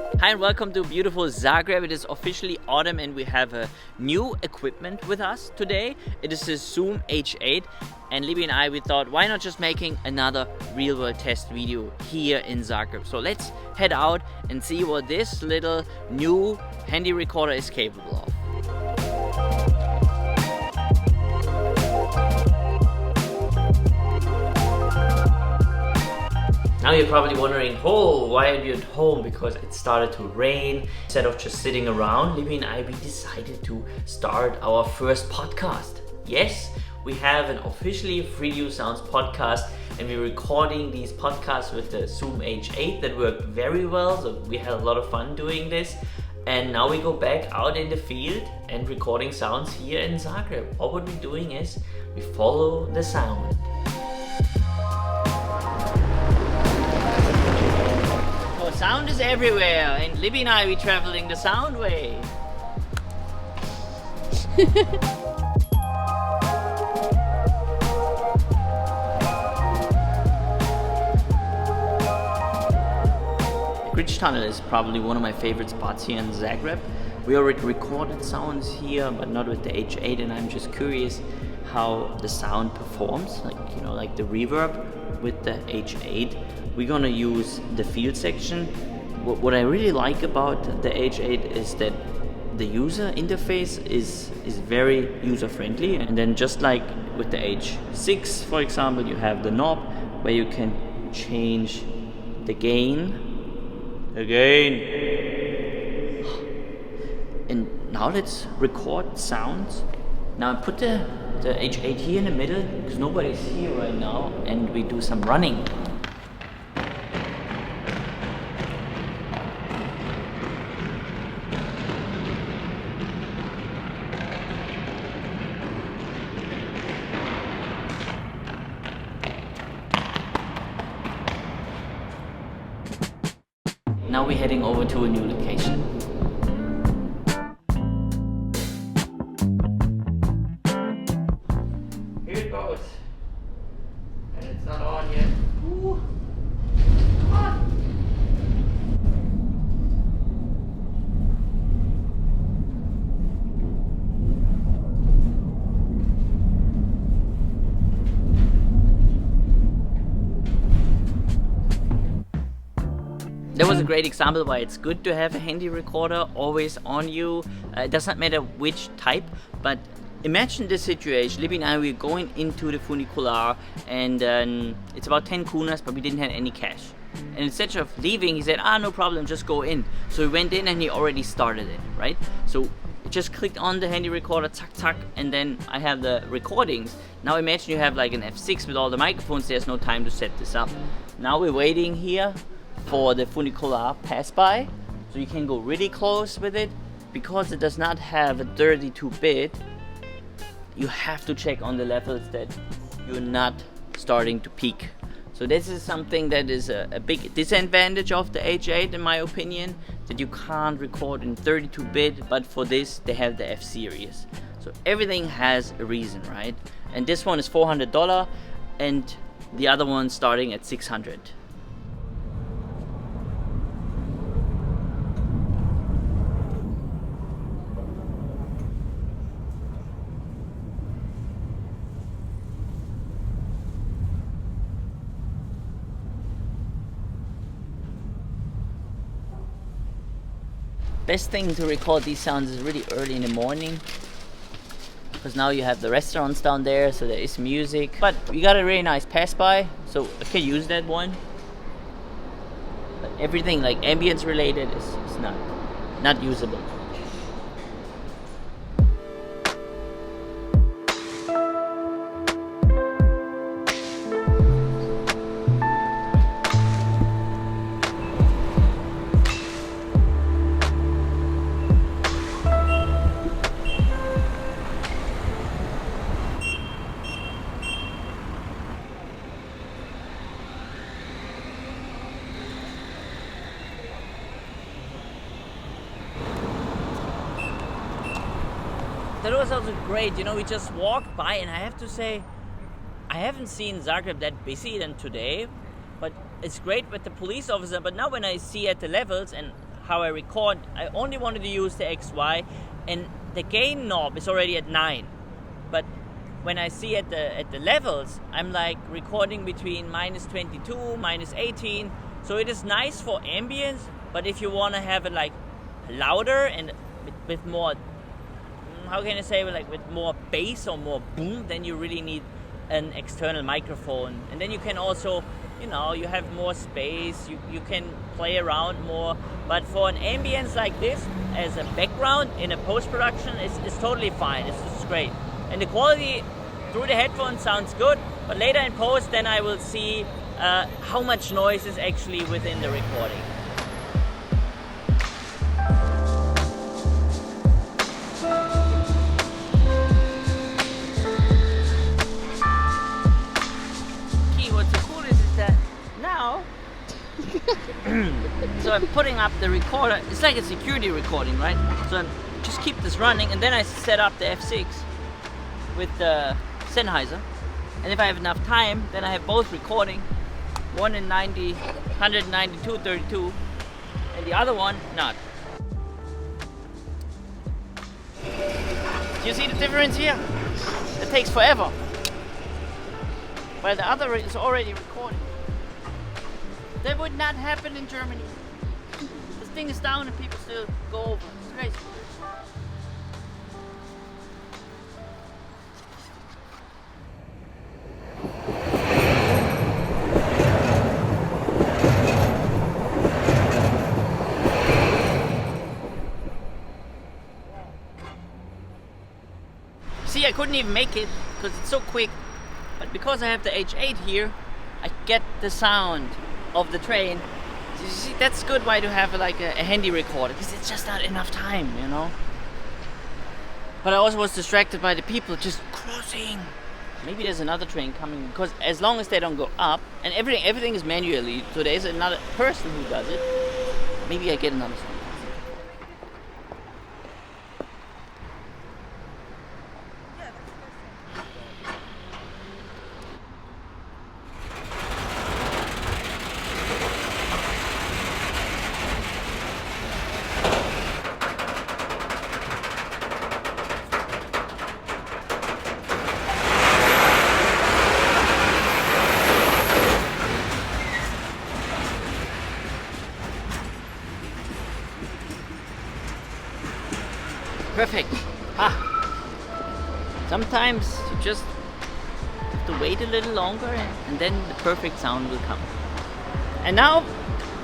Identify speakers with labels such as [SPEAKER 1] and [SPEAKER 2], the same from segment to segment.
[SPEAKER 1] Hi and welcome to beautiful Zagreb. It is officially autumn and we have a new equipment with us today. It is the Zoom H8 and Libby and I, we thought why not just making another real world test video here in Zagreb. So let's head out and see what this little new handy recorder is capable of. Now you're probably wondering, oh, why are you at home? Because it started to rain. Instead of just sitting around, Libby and I, we decided to start our first podcast. Yes, we have an officially Freedu Sounds podcast and we're recording these podcasts with the Zoom H8 that worked very well. So we had a lot of fun doing this. And now we go back out in the field and recording sounds here in Zagreb. All what we're doing is we follow the sound. Sound is everywhere, and Libby and I, we traveling the sound way. The Bridge Tunnel is probably one of my favorite spots here in Zagreb. We already recorded sounds here, but not with the H8, and I'm just curious how the sound performs, like the reverb with the H8. We're gonna use the field section. What I really like about the H8 is that the user interface is very user friendly, and then just like with the H6 for example, you have the knob where you can change the gain. And now let's record sounds. Now I put the H8 here in the middle because nobody's here right now, and we do some running. Now we're heading over to a new location. Here it goes. And it's not on yet. Ooh. Come on. That was a great example why it's good to have a handy recorder always on you. It does not matter which type, but imagine this situation. Libby and I were going into the funicular and it's about 10 kunas, but we didn't have any cash. And instead of leaving, he said, no problem, just go in. So we went in and he already started it, right? So just clicked on the handy recorder, tuck, tuck, and then I have the recordings. Now imagine you have like an F6 with all the microphones, there's no time to set this up. Now we're waiting here for the funicular pass by, so you can go really close with it. Because it does not have a 32-bit, you have to check on the levels that you're not starting to peak. So this is something that is a big disadvantage of the H8 in my opinion, that you can't record in 32-bit, but for this they have the F series. So everything has a reason, right? And this one is $400 and the other one starting at $600. Best thing to record these sounds is really early in the morning, because now you have the restaurants down there, so there is music. But we got a really nice pass by, so I can use that one. But everything like ambience related is not usable. That was also great, we just walked by, and I have to say, I haven't seen Zagreb that busy than today, but it's great with the police officer. But now when I see at the levels and how I record, I only wanted to use the XY, and the gain knob is already at 9. But when I see at the levels, I'm like recording between -22, -18. So it is nice for ambience, but if you want to have it like louder and with more, how can I say, like with more bass or more boom, then you really need an external microphone. And then you can also, you know, you have more space, you can play around more. But for an ambience like this, as a background in a post-production, it's totally fine. It's great. And the quality through the headphones sounds good, but later in post, then I will see how much noise is actually within the recording. So I'm putting up the recorder. It's like a security recording, right? So I just keep this running, and then I set up the F6 with the Sennheiser. And if I have enough time, then I have both recording, one in 90, 192, 32, and the other one not. Do you see the difference here? It takes forever, while the other is already recording. That would not happen in Germany. This thing is down and people still go over. It's crazy. See, I couldn't even make it because it's so quick. But because I have the H8 here, I get the sound of the train. You see, that's good why to have like a handy recorder, because it's just not enough time, you know. But I also was distracted by the people just crossing. Maybe there's another train coming, because as long as they don't go up, and everything is manually, so there is another person who does it. Maybe I get another song. Perfect. Sometimes you just have to wait a little longer, and then the perfect sound will come. And now,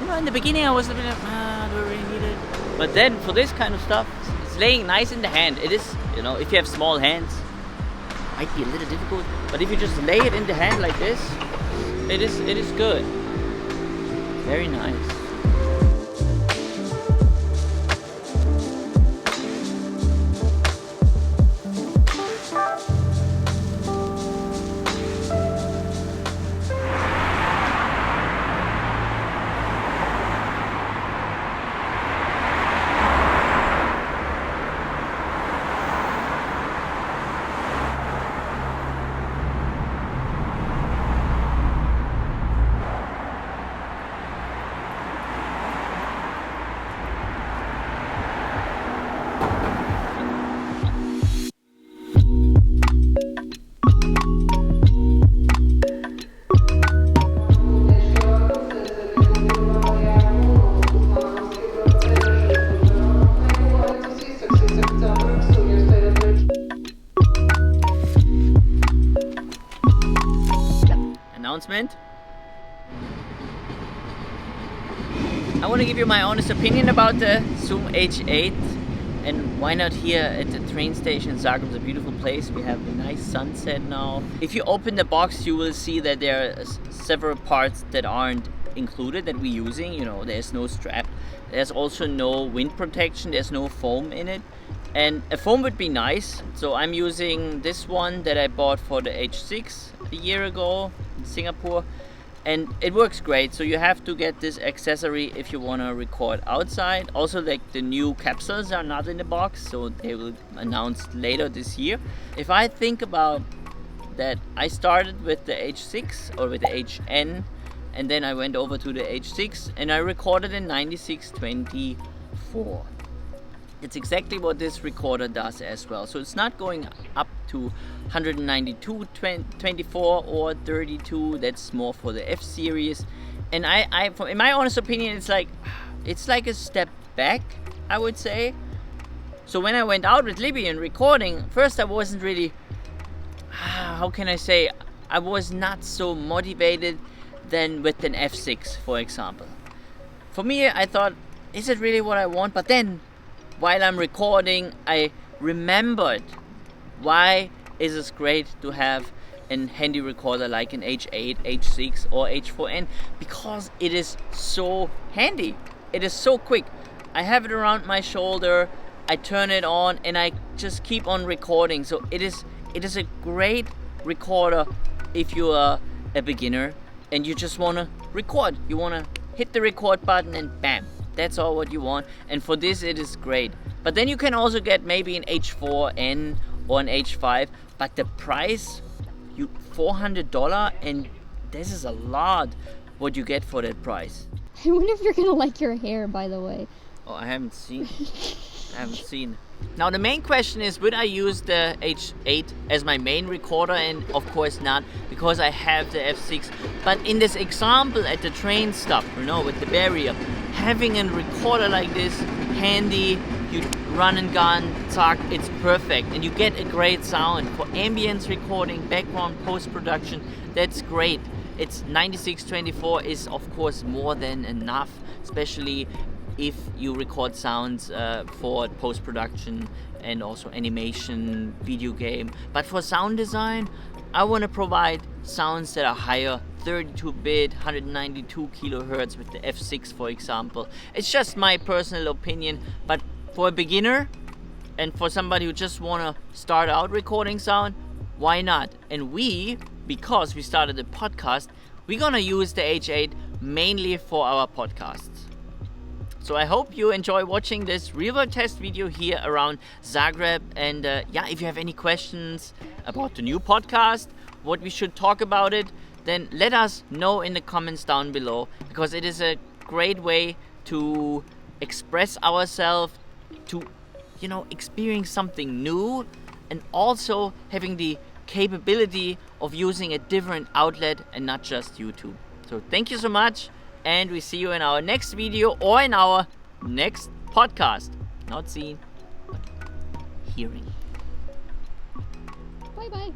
[SPEAKER 1] you know, in the beginning I was a bit like, do I really need it? But then for this kind of stuff, it's laying nice in the hand. It is, you know, if you have small hands, it might be a little difficult. But if you just lay it in the hand like this, it is good. Very nice. Announcement. I want to give you my honest opinion about the Zoom H8, and why not here at the train station. Zagreb is a beautiful place. We have a nice sunset now. If you open the box, you will see that there are several parts that aren't included that we're using. You know, there's no strap. There's also no wind protection. There's no foam in it. And a foam would be nice. So I'm using this one that I bought for the H6 a year ago in Singapore. And it works great. So you have to get this accessory if you want to record outside. Also, like, the new capsules are not in the box, so they will announce later this year. If I think about that, I started with the H6 or with the HN and then I went over to the H6 and I recorded in 9624. It's exactly what this recorder does as well. So it's not going up to 192 24 or 32. That's more for the F series. And in my honest opinion, it's like a step back, I would say. So when I went out with Libby and recording, first I wasn't really, how can I say, I was not so motivated than with an F6, for example. For me, I thought, is it really what I want? But then, while I'm recording, I remembered why is it great to have a handy recorder like an H8, H6 or H4n, because it is so handy. It is so quick. I have it around my shoulder, I turn it on and I just keep on recording. So it is a great recorder if you are a beginner and you just want to record. You want to hit the record button and bam, that's all what you want. And for this it is great. But then you can also get maybe an H4n or an H5, but the price, $400, and this is a lot what you get for that price.
[SPEAKER 2] I wonder if you're gonna like your hair, by the way.
[SPEAKER 1] Oh, I haven't seen. Now the main question is, would I use the H8 as my main recorder? And of course not, because I have the F6. But in this example at the train stop, with the barrier, having a recorder like this handy, you run and gun, talk, it's perfect. And you get a great sound. For ambience recording, background post-production, that's great. It's 9624 is of course more than enough, especially if you record sounds for post-production and also animation, video game. But for sound design, I want to provide sounds that are higher, 32-bit, 192 kilohertz with the F6, for example. It's just my personal opinion, but for a beginner and for somebody who just want to start out recording sound, why not? And because we started a podcast, we're gonna use the H8 mainly for our podcasts. So I hope you enjoy watching this real-world test video here around Zagreb. And if you have any questions about the new podcast, what we should talk about it, then let us know in the comments down below, because it is a great way to express ourselves, to experience something new, and also having the capability of using a different outlet and not just YouTube. So thank you so much, and we see you in our next video or in our next podcast. Not seeing, but hearing.
[SPEAKER 2] Bye bye.